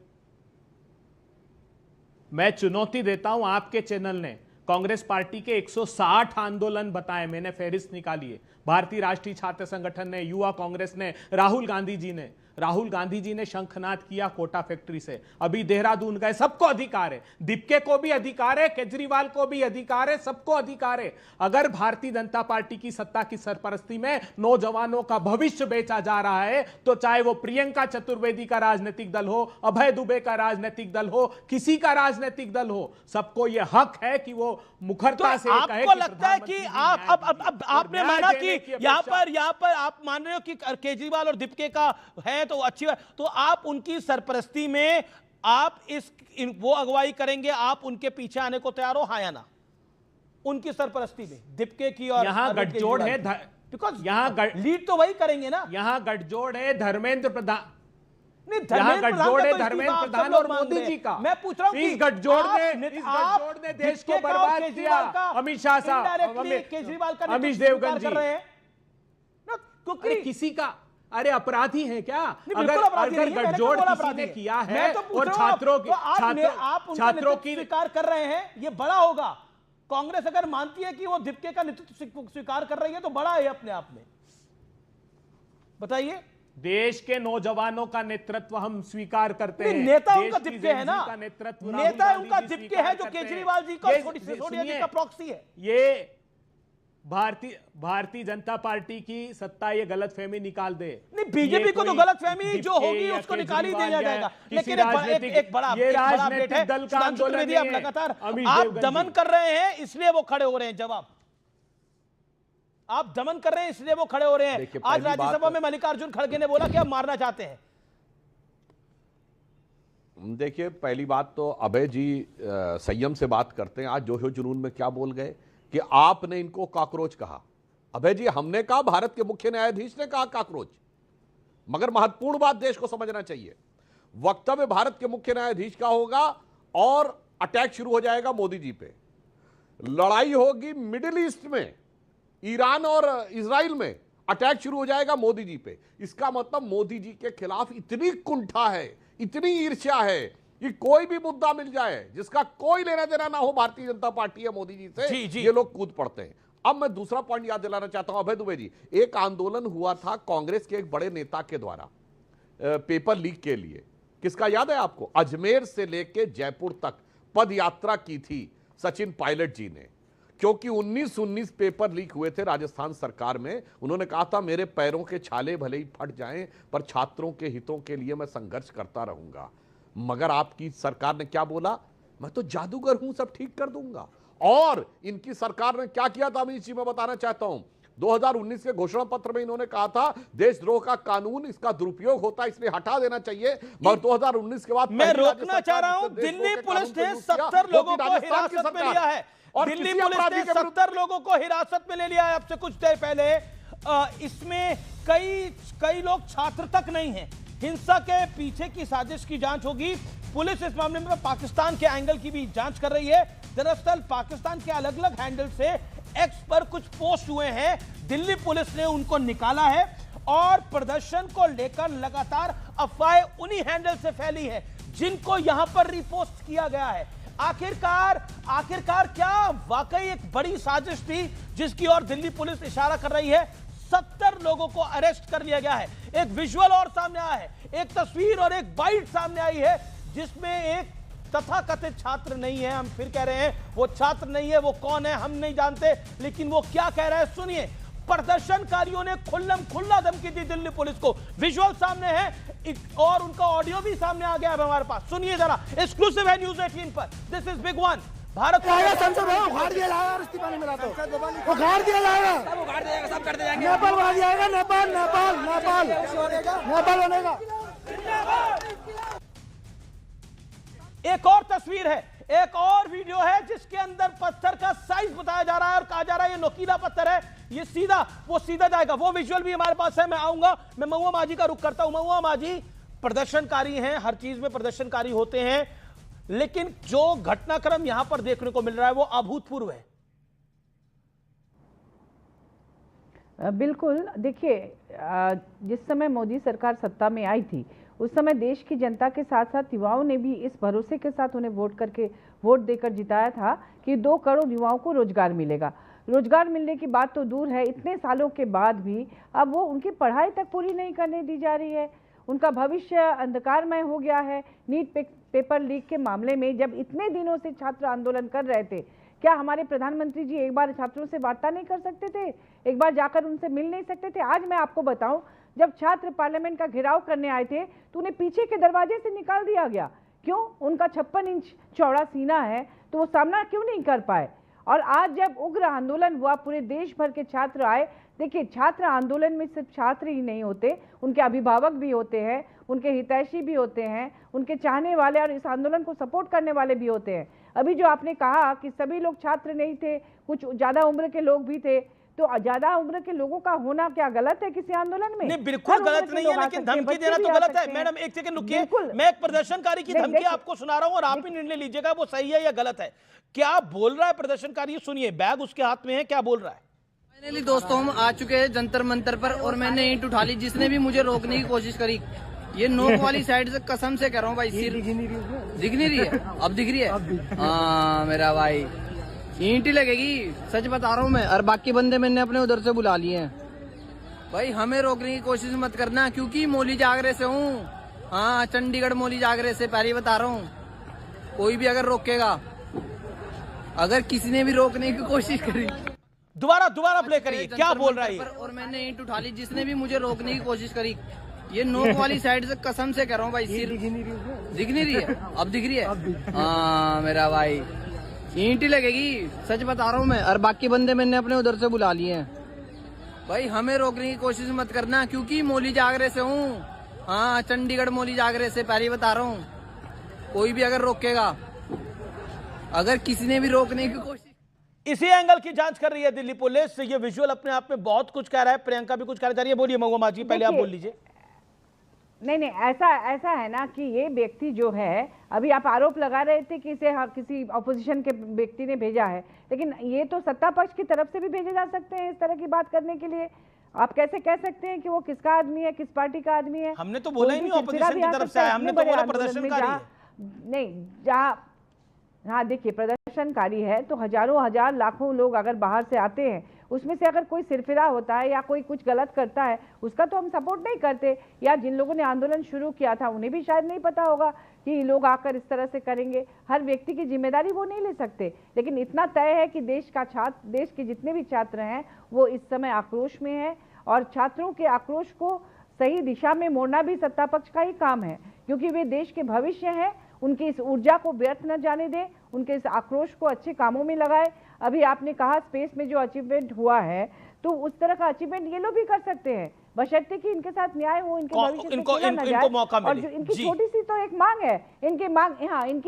S13: मैं चुनौती देता हूं, आपके चैनल ने कांग्रेस पार्टी के 160 आंदोलन बताए, मैंने फहरिस्त निकाली है। भारतीय राष्ट्रीय छात्र संगठन ने, युवा कांग्रेस ने, राहुल गांधी जी ने शंखनाद किया कोटा फैक्ट्री से, अभी देहरादून गए। सबको अधिकार है, दिपके को भी अधिकार है, केजरीवाल को भी अधिकार है, सबको अधिकार है। अगर भारतीय जनता पार्टी की सत्ता की सरपरस्ती में नौजवानों का भविष्य बेचा जा रहा है, तो चाहे वो प्रियंका चतुर्वेदी का राजनीतिक दल हो, अभय दुबे का राजनीतिक दल हो, किसी का राजनीतिक दल हो, सबको यह हक है कि वो मुखरता से कहे।
S1: आपको लगता है कि आपने माना कि यहां पर आप मान रहे हो कि केजरीवाल और दिपके का है तो अच्छी बात, तो आप उनकी सरपरस्ती में आप वो अगुवाई करेंगे, आप उनके पीछे आने को तैयार हो, हाँ या ना? उनकी सरपरस्ती में दिपके की और
S13: यहां गठजोड़ है,
S1: बिकॉज यहां लीड तो वही करेंगे ना।
S13: यहां गठजोड़ है धर्मेंद्र प्रधान,
S1: गठजोड़ है
S13: धर्मेंद्र प्रधान और मोदी जी का।
S1: मैं पूछ रहा हूं
S13: इस गठजोड़ ने देश को बर्बाद किया। अमित शाह साहब,
S1: केजरीवाल का
S13: अमित देवगन जी,
S1: क्योंकि
S13: किसी का, अरे अपराधी है क्या?
S1: अगर
S13: गठजोड़ किसी ने किया है और छात्रों की
S1: स्वीकार कर रहे हैं, ये बड़ा होगा। कांग्रेस अगर मानती है कि वो दिपके का नेतृत्व स्वीकार कर रही है, तो बड़ा है अपने आप में। बताइए।
S13: देश के नौजवानों का नेतृत्व हम स्वीकार करते हैं।
S1: नेता उनका दिपके है ना,
S13: नेतृत्व
S1: नेता उनका दिपके है, जो केजरीवाल जी का, सिसोदिया जी का प्रॉक्सी है।
S13: ये भारतीय जनता पार्टी की सत्ता ये गलतफहमी निकाल दे।
S1: नहीं, बीजेपी को तो गलतफहमी जो होगी उसको निकाल ही दिया जाएगा। लेकिन एक बड़ा
S13: राजनीतिक दल का आंदोलन
S1: आप लगातार आप दमन कर रहे हैं, इसलिए वो खड़े हो रहे हैं। जवाब, आप दमन कर रहे हैं इसलिए वो खड़े हो रहे हैं। आज राज्यसभा में मल्लिकार्जुन खड़गे ने बोला कि हम मारना चाहते हैं।
S11: देखिए, पहली बात तो अभय जी संयम से बात करते हैं। आज जोशो जुनून में क्या बोल गए कि आपने इनको कॉकरोच कहा। अभय जी, हमने कहा, भारत के मुख्य न्यायाधीश ने कहा कॉकरोच। मगर महत्वपूर्ण बात देश को समझना चाहिए, वक्तव्य भारत के मुख्य न्यायाधीश का होगा और अटैक शुरू हो जाएगा मोदी जी पे। लड़ाई होगी मिडिल ईस्ट में, ईरान और इजराइल में, अटैक शुरू हो जाएगा मोदी जी पे। इसका मतलब मोदी जी के खिलाफ इतनी कुंठा है, इतनी ईर्ष्या है कि कोई भी मुद्दा मिल जाए जिसका कोई लेना देना ना हो भारतीय जनता पार्टी या मोदी जी से, ये लोग कूद पड़ते हैं। अब मैं दूसरा पॉइंट याद दिलाना चाहता हूं अभय दुबे जी, एक आंदोलन हुआ था कांग्रेस के एक बड़े नेता के द्वारा पेपर लीक के लिए। किसका याद है आपको? अजमेर से लेके जयपुर तक पद यात्रा की थी सचिन पायलट जी ने, क्योंकि 1919 पेपर लीक हुए थे राजस्थान सरकार में। उन्होंने कहा था, मेरे पैरों के छाले भले ही फट जाएं, पर छात्रों के हितों के लिए मैं संघर्ष करता रहूंगा। मगर आपकी सरकार ने क्या बोला? मैं तो जादूगर हूं, सब ठीक कर दूंगा। और इनकी सरकार ने क्या किया था अमित जी, मैं बताना चाहता हूं। 2019 के घोषणा पत्र में इन्होंने कहा था देशद्रोह का कानून, इसका दुरुपयोग होता है इसलिए हटा देना चाहिए, मगर 2019 के बाद
S1: मैं रोकना चाह रहा हूं, दिल्ली पुलिस ने 70 लोगों को हिरासत में लिया है। दिल्ली पुलिस ने 70 लोगों को हिरासत में ले लिया है अब से कुछ देर पहले। इसमें कई लोग छात्र तक नहीं हैं। हिंसा के पीछे की साजिश की जांच होगी। पुलिस इस मामले में पाकिस्तान के एंगल की भी जांच कर रही है। दरअसल पाकिस्तान के अलग अलग हैंडल से एक्स पर कुछ पोस्ट हुए हैं, दिल्ली पुलिस ने उनको निकाला है और प्रदर्शन को लेकर लगातार अफवाहें उन्हीं हैंडल से फैली है जिनको यहां पर रिपोस्ट किया गया है। आखिरकार क्या वाकई एक बड़ी साजिश थी जिसकी ओर दिल्ली पुलिस इशारा कर रही है? 70 लोगों को अरेस्ट कर लिया गया है। एक विजुअल और सामने आया है, एक तस्वीर और एक बाइट सामने आई है जिसमें एक तथाकथित छात्र नहीं है। हम फिर कह रहे हैं वो छात्र नहीं है, वो कौन है हम नहीं जानते, लेकिन वो क्या कह रहा है सुनिए। प्रदर्शनकारियों ने खुल्ला धमकी दी दिल्ली पुलिस को। विजुअल सामने है और उनका ऑडियो भी सामने आ गया है हमारे पास। सुनिए जरा, एक्सक्लूसिव है न्यूज़ 18 पर। This is big one. Bharat
S14: संसद उखाड़ दिया जाएगा और इस्तीफा नहीं मिला तो उखाड़ दिया जाएगा, सब कर जाएंगे। नेपाल उखाड़ जाएगा, नेपाल बनेगा।
S1: एक और तस्वीर है, एक और वीडियो है जिसके अंदर पत्थर का साइज बताया जा रहा है और कहा जा रहा है ये नोकीला पत्थर है, ये सीधा जाएगा। वो विजुअल भी हमारे पास है। मैं आऊंगा, मैं महुआ माझी का रुख करता हूं। महुआ माझी, प्रदर्शनकारी हैं, हर चीज में प्रदर्शनकारी होते हैं, लेकिन जो घटनाक्रम यहां पर देखने को मिल रहा है वो अभूतपूर्व है।
S15: बिल्कुल, देखिए जिस समय मोदी सरकार सत्ता में आई थी उस समय देश की जनता के साथ साथ युवाओं ने भी इस भरोसे के साथ उन्हें वोट देकर जिताया था कि 2 करोड़ युवाओं को रोजगार मिलेगा। रोजगार मिलने की बात तो दूर है, इतने सालों के बाद भी अब वो उनकी पढ़ाई तक पूरी नहीं करने दी जा रही है। उनका भविष्य अंधकारमय हो गया है। नीट पेपर लीक के मामले में जब इतने दिनों से छात्र आंदोलन कर रहे थे, क्या हमारे प्रधानमंत्री जी एक बार छात्रों से वार्ता नहीं कर सकते थे? एक बार जाकर उनसे मिल नहीं सकते थे? आज मैं आपको बताऊं, जब छात्र पार्लियामेंट का घेराव करने आए थे तो उन्हें पीछे के दरवाजे से निकाल दिया गया। क्यों? उनका 56 इंच चौड़ा सीना है तो वो सामना क्यों नहीं कर पाए? और आज जब उग्र आंदोलन हुआ, पूरे देश भर के छात्र आए। देखिए, छात्र आंदोलन में सिर्फ छात्र ही नहीं होते, उनके अभिभावक भी होते हैं, उनके हितैषी भी होते हैं, उनके चाहने वाले और इस आंदोलन को सपोर्ट करने वाले भी होते हैं। अभी जो आपने कहा कि सभी लोग छात्र नहीं थे, कुछ ज़्यादा उम्र के लोग भी थे, तो ज्यादा उम्र के लोगों का होना क्या गलत है किसी आंदोलन में?
S1: नहीं, बिल्कुल गलत नहीं है, लेकिन धमकी देना तो गलत है। मैडम एक सेकंड रुकिए, मैं एक प्रदर्शनकारी की धमकी आपको सुना रहा हूं और आप ही निर्णय लीजिएगा वो सही है या गलत है। क्या बोल रहा है प्रदर्शनकारी? सुनिए, बैग उसके हाथ में है, क्या बोल रहा है?
S16: फाइनली दोस्तों, हम आ चुके हैं जंतर मंतर पर और मैंने ईंट उठा ली। जिसने भी मुझे रोकने की कोशिश करी, ये नोक वाली साइड से कसम से कह रहा हूँ भाई, सिर दिख नहीं रही है। अब दिख रही है? हाँ मेरा भाई, ईंट ही लगेगी, सच बता रहा हूँ मैं। और बाकी बंदे मैंने अपने उधर से बुला लिए हैं। भाई हमें रोकने की कोशिश मत करना, क्योंकि मौली जागरे से हूँ। हाँ, चंडीगढ़ मौली जागरे से, पहले बता रहा हूँ। कोई भी अगर रोकेगा, अगर किसी ने भी रोकने की कोशिश करी,
S1: दोबारा प्ले करिए, क्या बोल रहा है?
S16: और मैंने ईंट उठा ली। जिसने भी मुझे रोकने की कोशिश करी, ये नोक वाली साइड से कसम से कह रहा हूँ भाई, सिर दिख नहीं रही है? अब दिख रही है? हाँ मेरा भाई, ईंट ही लगेगी, सच बता रहा हूँ मैं। और बाकी बंदे मैंने अपने उधर से बुला लिए हैं। भाई हमें रोकने की कोशिश मत करना, क्योंकि मौली जागरे से हूँ। हाँ, चंडीगढ़ मौली जागरे से, पहले बता रहा हूँ। कोई भी अगर रोकेगा, अगर किसी ने भी रोकने की कोशिश।
S1: इसी एंगल की जांच कर रही है दिल्ली पुलिस। ये विजुअल अपने आप में बहुत कुछ कह रहा है। प्रियंका भी कुछ कहना चाह रही है, बोलिए महुआ माझी, पहले आप बोल लीजिए।
S15: नहीं, ऐसा है ना कि ये व्यक्ति जो है, अभी आप आरोप लगा रहे थे कि इसे किसी ऑपोजिशन के व्यक्ति ने भेजा है, लेकिन ये तो सत्ता पक्ष की तरफ से भी भेजे जा सकते हैं इस तरह की बात करने के लिए। आप कैसे कह सकते हैं कि वो किसका आदमी है, किस पार्टी का आदमी है?
S1: हमने तो बोला ही नहीं ऑपोजिशन की तरफ से आया, हमने तो बोला प्रदर्शनकारी है।
S15: नहीं, जहाँ हाँ देखिए, प्रदर्शनकारी है तो हजार लाखों लोग अगर बाहर से आते हैं, उसमें से अगर कोई सिरफिरा होता है या कोई कुछ गलत करता है, उसका तो हम सपोर्ट नहीं करते। या जिन लोगों ने आंदोलन शुरू किया था उन्हें भी शायद नहीं पता होगा कि लोग आकर इस तरह से करेंगे। हर व्यक्ति की जिम्मेदारी वो नहीं ले सकते, लेकिन इतना तय है कि देश के जितने भी छात्र हैं वो इस समय आक्रोश में है, और छात्रों के आक्रोश को सही दिशा में मोड़ना भी सत्ता पक्ष का ही काम है, क्योंकि वे देश के भविष्य हैं। उनकी इस ऊर्जा को व्यर्थ न जाने दें, उनके इस आक्रोश को अच्छे कामों में लगाए। अभी आपने कहा स्पेस में जो अचीवमेंट हुआ है, तो उस तरह का अचीवमेंट ये लोग भी कर सकते हैं, बशर्ते कि इनके साथ न्याय हो, इनके भविष्य से खेला ना जाए।
S1: मौका
S15: और
S1: मिले।
S15: जो इनकी छोटी सी तो एक मांग है, इनकी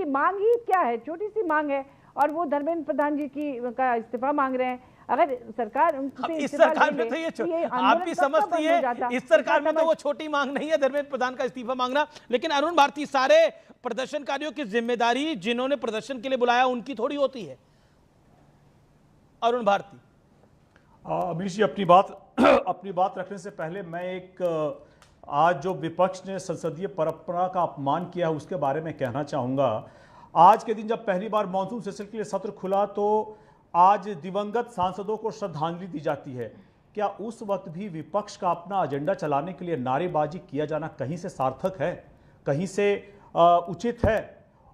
S15: मांग ही क्या है, छोटी सी मांग है, और वो धर्मेंद्र प्रधान जी का इस्तीफा मांग रहे हैं। अगर सरकार
S1: इस सरकार में तो ये आप भी समझती है, इस सरकार में तो वो छोटी मांग नहीं है धर्मेंद्र प्रधान का इस्तीफा मांगना। लेकिन अरुण भारती, सारे प्रदर्शनकारियों की जिम्मेदारी जिन्होंने प्रदर्शन के लिए बुलाया उनकी थोड़ी होती है। अरुण भारती।
S17: अमीश जी, अपनी बात रखने से पहले मैं आज जो विपक्ष ने संसदीय परंपरा का अपमान किया है उसके बारे में कहना चाहूंगा। आज के दिन जब पहली बार मॉनसून सेशन के लिए सत्र खुला तो आज दिवंगत सांसदों को श्रद्धांजलि दी जाती है। क्या उस वक्त भी विपक्ष का अपना एजेंडा चलाने के लिए नारेबाजी किया जाना कहीं से सार्थक है, कहीं से उचित है?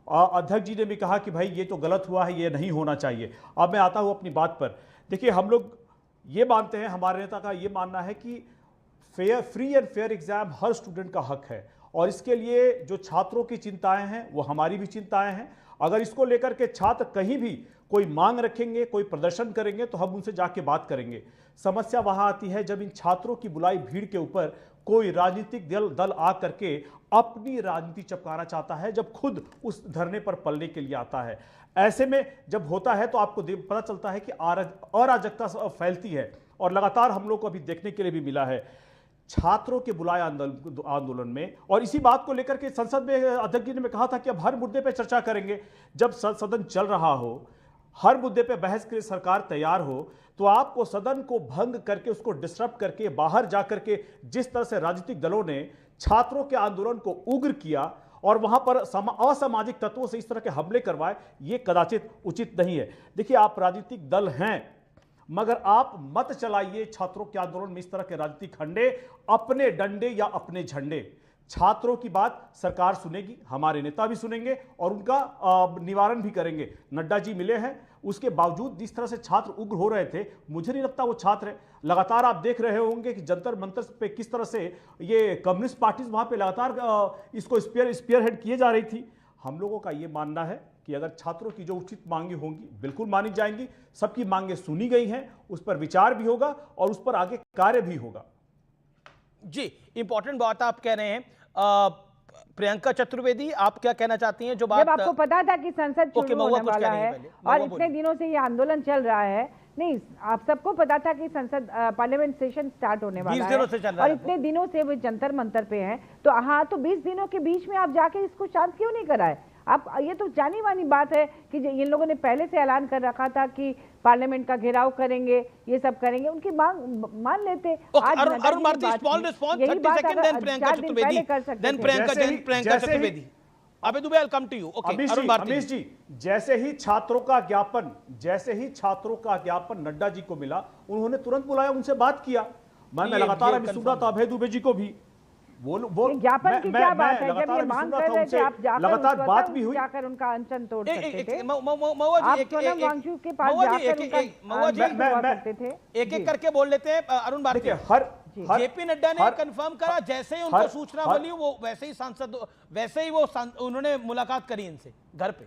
S17: अध्यक्ष जी ने भी कहा कि भाई ये तो गलत हुआ है, ये नहीं होना चाहिए। अब मैं आता हूँ अपनी बात पर। देखिए, हम लोग ये मानते हैं, हमारे नेता का ये मानना है कि free and fair exam her student का हक है, और इसके लिए जो छात्रों की चिंताएं हैं वो हमारी भी चिंताएं हैं। अगर इसको लेकर के छात्र कहीं भी कोई मांग रखेंगे, कोई प्रदर्शन करेंगे, तो हम उनसे जाके बात करेंगे। समस्या वहां आती है जब इन छात्रों की बुलाई भीड़ के ऊपर कोई राजनीतिक दल आ करके अपनी राजनीति चपकाना चाहता है, जब खुद उस धरने पर पलने के लिए आता है। ऐसे में जब होता है तो आपको पता चलता है कि अराजकता फैलती है, और लगातार हम लोग को अभी देखने के लिए भी मिला है छात्रों के बुलाए आंदोलन में। और इसी बात को लेकर के संसद में अध्यक्ष जी ने कहा था कि अब हर मुद्दे पे चर्चा करेंगे। जब सदन चल रहा हो, हर मुद्दे पे बहस के लिए सरकार तैयार हो, तो आपको सदन को भंग करके, उसको डिस्टर्ब करके, बाहर जाकर के जिस तरह से राजनीतिक दलों ने छात्रों के आंदोलन को उग्र किया और वहां पर असामाजिक तत्वों से इस तरह के हमले करवाए, ये कदाचित उचित नहीं है। देखिए, आप राजनीतिक दल हैं, मगर आप मत चलाइए छात्रों के आंदोलन में इस तरह के राजनीतिक खंडे, अपने डंडे या अपने झंडे। छात्रों की बात सरकार सुनेगी, हमारे नेता भी सुनेंगे और उनका निवारण भी करेंगे। नड्डा जी मिले हैं, उसके बावजूद जिस तरह से छात्र उग्र हो रहे थे, मुझे नहीं लगता वो छात्र है। लगातार आप देख रहे होंगे कि जंतर मंतर पे किस तरह से ये कम्युनिस्ट पार्टीज वहां पे लगातार इसको स्पीयर हेड किए जा रही थी। हम लोगों का ये मानना है कि अगर छात्रों की जो उचित मांगे होंगी बिल्कुल मानी जाएंगी, सबकी मांगे सुनी गई हैं, उस पर विचार भी होगा और उस पर आगे कार्य भी होगा।
S1: जी, इंपॉर्टेंट बात आप कह रहे हैं। प्रियंका चतुर्वेदी, आप क्या कहना चाहती हैं? जब
S15: आपको पता था कि संसद शुरू होने वाला है और इतने दिनों से ये आंदोलन चल रहा है, नहीं, आप सबको पता था कि संसद पार्लियामेंट सेशन स्टार्ट होने वाला है और इतने दिनों से वो जंतर मंतर पे हैं, तो हाँ, तो 20 दिनों के बीच में आप जाके इसको शांत क्यों नहीं कराए? आप, ये तो जानी मानी बात है कि इन लोगों ने पहले से ऐलान कर रखा था कि पार्लियामेंट का घेराव करेंगे, ये सब करेंगे, उनकी मांग मान लेते। आज
S1: Arun Bharti, small response, 30 second, then Priyanka Chaturvedi, then Priyanka Chaturvedi. Abhay Dubey, will come to you. Okay, Arun Bharti.
S17: Amish ji, जैसे ही छात्रों का ज्ञापन नड्डा जी को मिला, उन्होंने तुरंत बुलाया, उनसे बात किया। मैं लगातार अभी सुन रहा था अभय दुबे जी को भी, वो
S15: ज्ञापन की क्या बात है? जब ये मांग कर रहे थे, आप जाकर
S17: लगातार बात भी हुई,
S15: जाकर उनका अनशन तोड़ सकते थे।
S1: एक करके बोल लेते हैं। अरुण भारती, जेपी नड्डा ने कंफर्म करा, जैसे ही उनको सूचना मिली वो वैसे ही सांसद, वैसे ही वो उन्होंने मुलाकात करी इनसे घर पे।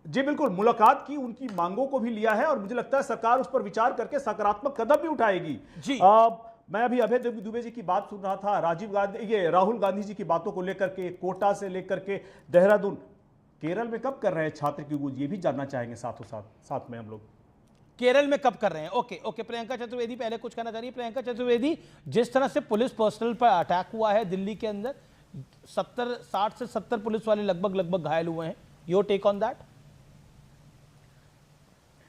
S17: जी बिल्कुल, मुलाकात की, उनकी मांगों को भी लिया है और मुझे लगता है सरकार उस पर विचार करके सकारात्मक कदम भी उठाएगी।
S1: जी,
S17: मैं अभी अभय दुबे जी की बात सुन रहा था, राहुल गांधी जी की बातों को लेकर के, कोटा से लेकर के देहरादून, केरल में कब कर रहे हैं छात्र की गूंज, ये भी जानना चाहेंगे साथ में हम लोग। केरल में कब कर रहे हैं?
S1: ओके, प्रियंका चतुर्वेदी पहले कुछ कहना चाह रही है। प्रियंका चतुर्वेदी, जिस तरह से पुलिस पर्सनल पर अटैक हुआ है दिल्ली के अंदर, 60 से 70 पुलिस वाले लगभग घायल हुए हैं, योर टेक ऑन दैट?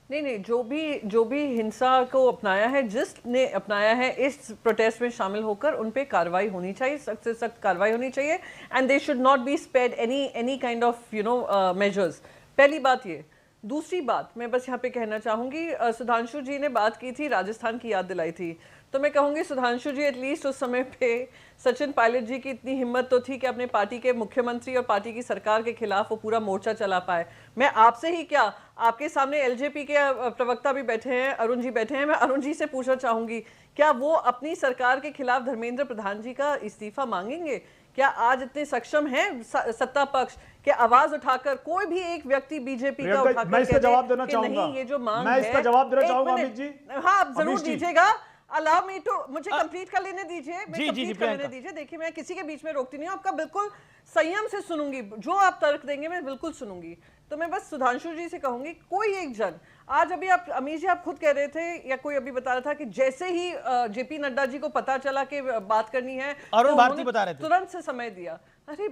S12: नहीं, जो भी हिंसा को अपनाया है, जिसने अपनाया है, इस प्रोटेस्ट में शामिल होकर उन पे कार्रवाई होनी चाहिए, सख्त से सख्त कार्रवाई होनी चाहिए, and they should not be spared any kind of measures. पहली बात ये। दूसरी बात मैं बस यहाँ पे कहना चाहूँगी, सुधांशु जी ने बात की थी, राजस्थान की याद दिलाई थी, तो मैं कहूँगी सुधांशु जी एटलीस्ट उस समय पे सचिन पायलट जी की इतनी हिम्मत तो थी कि अपने पार्टी के मुख्यमंत्री और पार्टी की सरकार के खिलाफ वो पूरा मोर्चा चला पाए। मैं आपसे ही क्या, आपके सामने एलजेपी के प्रवक्ता भी बैठे हैं, अरुण जी बैठे हैं, मैं अरुण जी से पूछना चाहूँगी, क्या वो अपनी सरकार के खिलाफ धर्मेंद्र प्रधान जी का इस्तीफा मांगेंगे? क्या आज इतने सक्षम है सत्ता पक्ष कि आवाज उठाकर कोई भी एक व्यक्ति बीजेपी का उठाकर
S17: मैं इसका जवाब देना
S12: कि
S17: चाहूंगा,
S12: नहीं ये जो मांग
S17: मैं इसका जवाब देना चाहूंगा अमित जी।
S12: हाँ, आप जरूर दीजिएगा। अलाउ मी टू, मुझे कंप्लीट कर लेने दीजिए, मैं कंप्लीट कर लेने दीजिए। देखिए, मैं किसी के बीच में रोकती नहीं हूँ, आपका बिल्कुल संयम से सुनूंगी, जो आप तर्क देंगे मैं बिल्कुल सुनूंगी। तो मैं बस सुधांशु जी से कहूंगी, कोई एक जन, आज अभी आप अमीर जी आप खुद कह रहे थे या कोई अभी बता रहा था कि जैसे ही जेपी नड्डा जी को पता चला कि बात करनी है,
S1: अरुण भारती बता रहे थे,
S12: तुरंत से समय दिया। अरे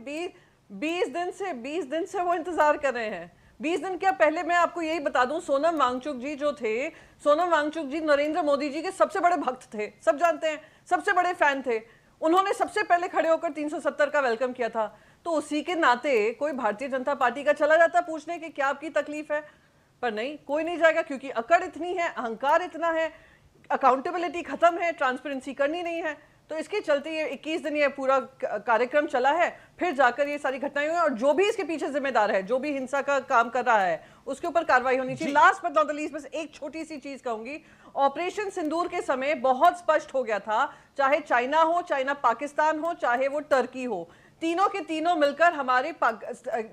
S12: 20 दिन से वो इंतजार कर रहे हैं। 20 दिन क्या, पहले मैं आपको यही बता दूं, सोनम वांगचुक जी जो थे, सोनम वांगचुक जी नरेंद्र मोदी जी के सबसे बड़े भक्त थे, सब जानते हैं, सबसे बड़े फैन थे। उन्होंने सबसे पहले खड़े होकर 370 का वेलकम किया था। तो उसी के नाते कोई भारतीय जनता पार्टी का चला जाता पूछने कि क्या आपकी तकलीफ है, पर नहीं, कोई नहीं जाएगा, क्योंकि अकड़ इतनी है, अहंकार इतना है, अकाउंटेबिलिटी खत्म है, ट्रांसपेरेंसी करनी नहीं है। तो इसके चलते ये 21 दिन ये पूरा कार्यक्रम चला है, फिर जाकर ये सारी घटनाएं हुई, और जो भी इसके पीछे जिम्मेदार है, जो भी हिंसा का काम कर रहा है, उसके ऊपर कार्रवाई होनी चाहिए। Last but not the least, बस एक छोटी सी चीज कहूंगी, ऑपरेशन सिंदूर के समय बहुत स्पष्ट हो गया था, चाहे चाइना हो, चाइना पाकिस्तान हो, चाहे वो टर्की हो, तीनों के तीनों मिलकर हमारे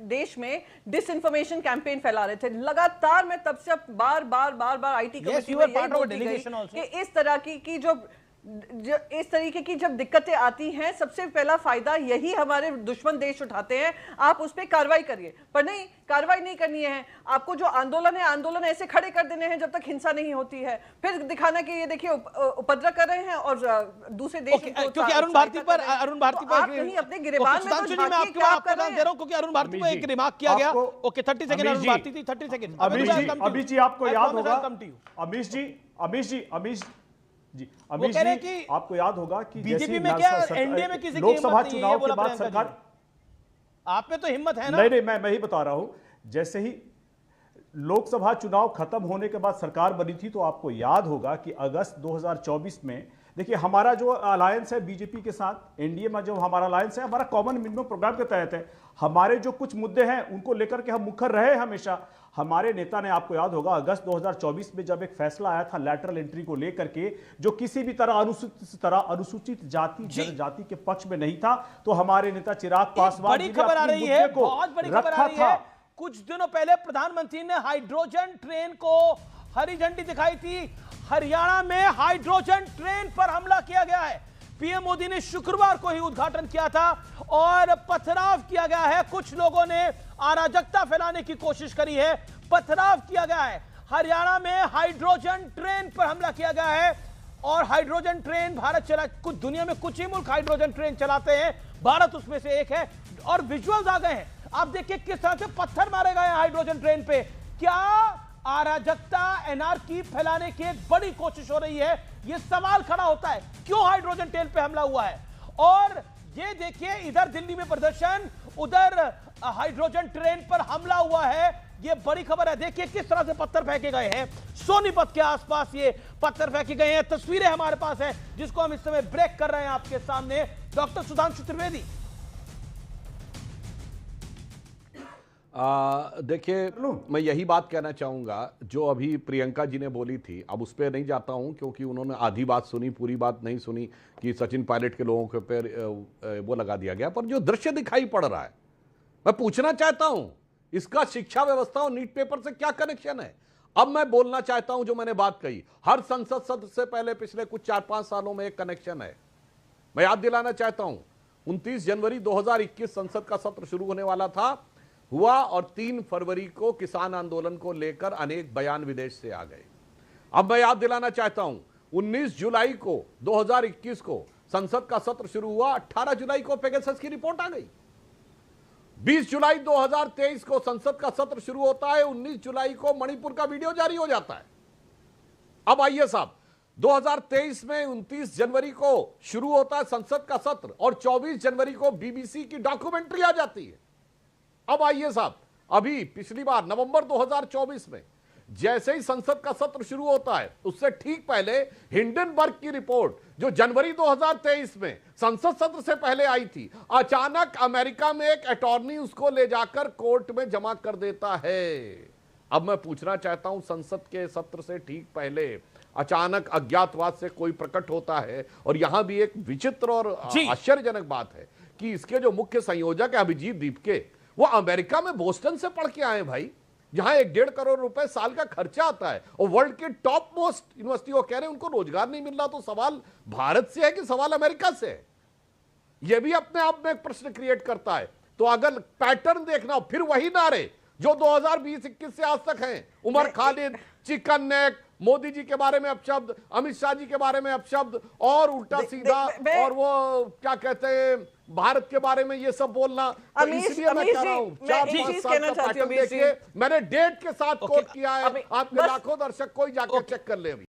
S12: देश में डिसइंफॉर्मेशन कैंपेन फैला रहे थे लगातार। मैं तब से बार बार आईटी कमेटी में यही बोलती गई कि इस तरह की जो इस तरीके की जब दिक्कतें आती हैं, सबसे पहला फायदा यही हमारे दुश्मन देश उठाते हैं। आप उस पर कार्रवाई करिए, पर नहीं, कार्रवाई नहीं करनी है। आपको जो आंदोलन है, आंदोलन ऐसे खड़े कर देने हैं जब तक हिंसा नहीं होती है, फिर दिखाना कि ये देखिए उपद्रव कर रहे हैं और दूसरे देश
S1: क्योंकि अरुण भारती पर
S12: आप नहीं अपने गिरबान में तो
S1: मैं आपको ध्यान दे रहा हूं, क्योंकि अरुण भारती को एक रिमार्क किया गया। ओके, 30 सेकंड अरुण भारती थी, 30 सेकंड।
S17: अमीश जी आपको याद होगा, अमीश जी आपको याद होगा कि
S1: बीजेपी में क्या एनडीए में किसी
S17: लोकसभा चुनाव के बाद सरकार,
S1: आप में तो हिम्मत है ना?
S17: नहीं, मैं ही बता रहा हूं, जैसे ही लोकसभा चुनाव खत्म होने के बाद सरकार बनी थी, तो आपको याद होगा कि अगस्त 2024 में, देखिए हमारा जो अलायंस है बीजेपी के साथ, एनडीए में जो हमारा अलायंस है, हमारा कॉमन मिनिमम प्रोग्राम के तहत है। हमारे जो कुछ मुद्दे हैं उनको लेकर के हम मुखर रहे हमेशा। हमारे नेता ने, आपको याद होगा, अगस्त 2024 में जब एक फैसला आया था लैटरल एंट्री को लेकर के, जो किसी भी तरह अनुसूचित जाति जनजाति के पक्ष में नहीं था, तो हमारे नेता चिराग पासवान
S1: बड़ी खबर आ रही है, बहुत बड़ी खबर आ रही है। कुछ दिनों पहले प्रधानमंत्री ने हाइड्रोजन ट्रेन को हरी झंडी दिखाई थी। हरियाणा में हाइड्रोजन ट्रेन पर हमला किया गया है। पीएम मोदी ने शुक्रवार को ही उद्घाटन किया था और पथराव किया गया है। कुछ लोगों ने अराजकता फैलाने की कोशिश करी है, पथराव किया गया है। हरियाणा में हाइड्रोजन ट्रेन पर हमला किया गया है और हाइड्रोजन ट्रेन भारत चला, कुछ दुनिया में कुछ ही मुल्क हाइड्रोजन ट्रेन चलाते हैं, भारत उसमें से एक है। और विजुअल्स आ गए हैं, आप देखिए किस तरह से पत्थर मारे गए हैं हाइड्रोजन ट्रेन पे। क्या अराजकता, एनआरकी फैलाने की एक बड़ी कोशिश हो रही है? यह सवाल खड़ा होता है, क्यों हाइड्रोजन ट्रेन पे हमला हुआ है? और ये देखिए, इधर दिल्ली में प्रदर्शन, उधर हाइड्रोजन ट्रेन पर हमला हुआ है। ये बड़ी खबर है। देखिए किस तरह से पत्थर फेंके गए हैं, सोनीपत के आसपास ये पत्थर फेंके गए हैं। तस्वीरें हमारे पास है जिसको हम इस समय ब्रेक कर रहे हैं आपके सामने। डॉक्टर सुधांशु त्रिवेदी,
S11: देखिए, मैं यही बात कहना चाहूंगा जो अभी प्रियंका जी ने बोली थी। अब उस पर नहीं जाता हूं क्योंकि उन्होंने आधी बात सुनी, पूरी बात नहीं सुनी कि सचिन पायलट के लोगों के पैर वो लगा दिया गया। पर जो दृश्य दिखाई पड़ रहा है, मैं पूछना चाहता हूं, इसका शिक्षा व्यवस्था और नीट पेपर से क्या कनेक्शन है? अब मैं बोलना चाहता हूं जो मैंने बात कही, हर संसद सत्र से पहले पिछले कुछ 4-5 सालों में एक कनेक्शन है। मैं याद दिलाना चाहता हूं, 29 जनवरी 2021 संसद का सत्र शुरू होने वाला था, हुआ, और 3 फरवरी को किसान आंदोलन को लेकर अनेक बयान विदेश से आ गए। अब मैं याद दिलाना चाहता हूं, 19 जुलाई को 2021 को संसद का सत्र शुरू हुआ, 18 जुलाई को पेगासस की रिपोर्ट आ गई। 20 जुलाई 2023 को संसद का सत्र शुरू होता है, 19 जुलाई को मणिपुर का वीडियो जारी हो जाता है। अब आइए साहब, 2023 में 29 जनवरी को शुरू होता है संसद का सत्र और 24 जनवरी को बीबीसी की डॉक्यूमेंट्री आ जाती है। अब आइए साहब, अभी पिछली बार नवंबर 2024 में जैसे ही संसद का सत्र शुरू होता है, उससे ठीक पहले हिंडनबर्ग की रिपोर्ट जो जनवरी 2023 में संसद सत्र से पहले आई थी, अचानक अमेरिका में एक अटॉर्नी उसको ले जाकर कोर्ट में जमा कर देता है। अब मैं पूछना चाहता हूं, संसद के सत्र से ठीक पहले अचानक अज्ञातवाद से कोई प्रकट होता है, और यहां भी एक विचित्र और आश्चर्यजनक बात है कि इसके जो मुख्य संयोजक है अभिजीत दीपके, वो अमेरिका में बोस्टन से पढ़ के आए भाई, जहां 1.5 करोड़ रुपए साल का खर्चा आता है, और वर्ल्ड के टॉप मोस्ट यूनिवर्सिटी वो कह रहे हैं उनको रोजगार नहीं मिल रहा। तो सवाल भारत से है कि सवाल अमेरिका से है? यह भी अपने आप में एक प्रश्न क्रिएट करता है। तो अगर पैटर्न देखना हो, फिर वही नारे जो 2020-21 से आज तक हैं, उमर खालिद, चिकन नेक, मोदी जी के बारे में अपशब्द, अमित शाह जी के बारे में अपशब्द, और उल्टा सीधा, और वो क्या कहते हैं भारत के बारे में ये सब बोलना। तो इसलिए मैं कह रहा हूं 4-5 साल का पैटर्न देखिए, मैंने डेट के साथ कोट किया है, आपके लाखों दर्शक कोई जाकर चेक कर ले अभी।